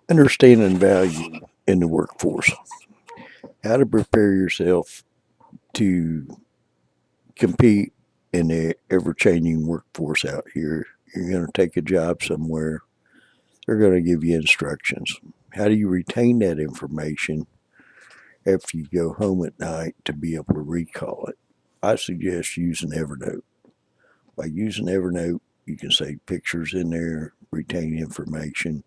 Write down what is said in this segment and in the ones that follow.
Understanding value in the workforce. How to prepare yourself to compete in the ever changing workforce out here. You're going to take a job somewhere, they're going to give you instructions. How do you retain that information after you go home at night to be able to recall it? I suggest using Evernote. By using Evernote, you can save pictures in there, retain information,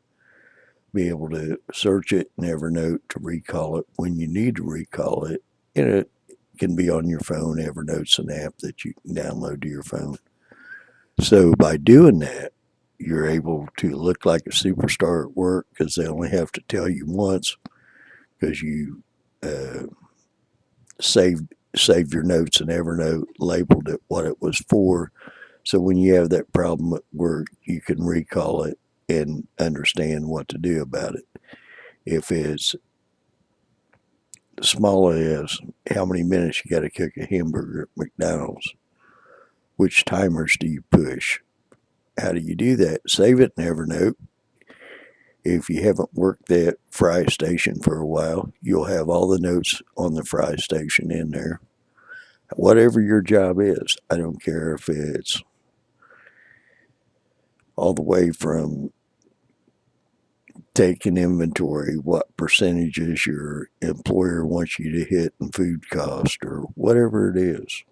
be able to search it in Evernote to recall it when you need to recall it. And it can be on your phone. Evernote's an app that you can download to your phone. So by doing that, you're able to look like a superstar at work because they only have to tell you once because you uh, saved your notes in Evernote, labeled it what it was for. So when you have that problem at work, you can recall it and understand what to do about it. If it's as small as how many minutes you got to cook a hamburger at McDonald's, which timers do you push? How do you do that? Save it in Evernote. If you haven't worked that fry station for a while, you'll have all the notes on the fry station in there. Whatever your job is, I don't care if it's all the way from taking inventory, what percentages your employer wants you to hit in food cost, or whatever it is.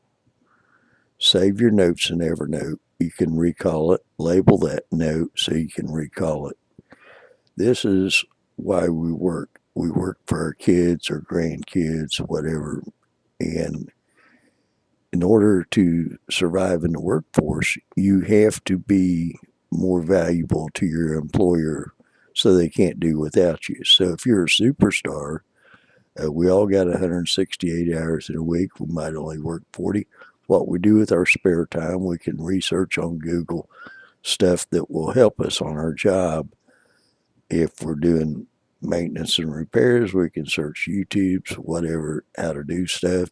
Save your notes in Evernote. You can recall it, label that note so you can recall it. This is why we work. We work for our kids or grandkids, whatever. And in order to survive in the workforce, you have to be more valuable to your employer so they can't do without you. So if you're a superstar, we all got 168 hours in a week. We might only work 40. What we do with our spare time, we can research on Google stuff that will help us on our job. If we're doing maintenance and repairs, we can search YouTube's whatever how to do stuff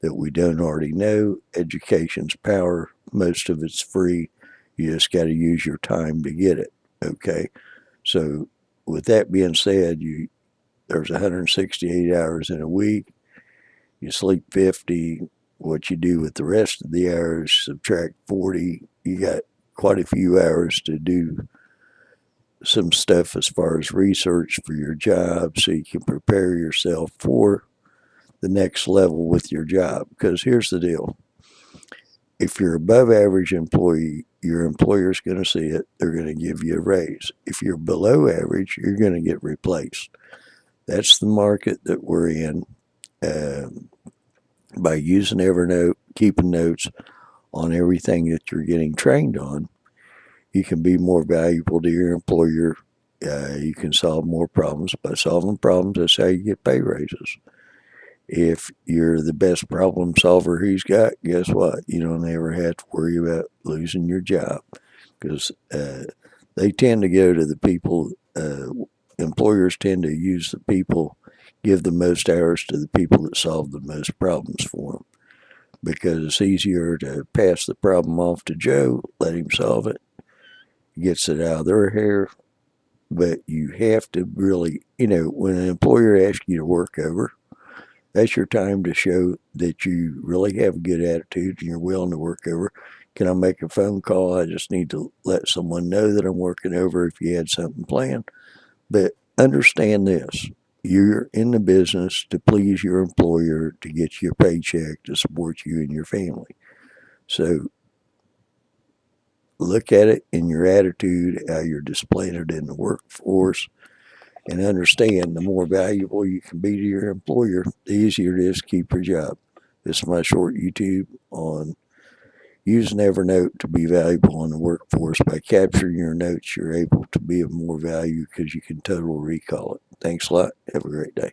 that we don't already know. Education's power. Most of it's free. You just got to use your time to get it. Okay. So with that being said, there's 168 hours in a week. You sleep 50. What you do with the rest of the hours, subtract 40. You got quite a few hours to do some stuff as far as research for your job so you can prepare yourself for the next level with your job. Because here's the deal, if you're above average employee, your employer's going to see it. They're going to give you a raise. If you're below average, you're going to get replaced. That's the market that we're in. Um, by using Evernote, keeping notes on everything that you're getting trained on, you can be more valuable to your employer. You can solve more problems. By solving problems, that's how you get pay raises. If you're the best problem solver he's got, guess what? You don't ever have to worry about losing your job because they tend to go to the people, employers tend to use the people, give the most hours to the people that solve the most problems for them because it's easier to pass the problem off to Joe, let him solve it, gets it out of their hair. But you have to really, when an employer asks you to work over, that's your time to show that you really have a good attitude and you're willing to work over. Can I make a phone call? I just need to let someone know that I'm working over if you had something planned. But understand this, you're in the business to please your employer, to get you a paycheck, to support you and your family. So look at it in your attitude, how you're displaying it in the workforce, and understand the more valuable you can be to your employer, the easier it is to keep your job. This is my short YouTube on using Evernote to be valuable in the workforce. By capturing your notes, you're able to be of more value because you can total recall it. Thanks a lot. Have a great day.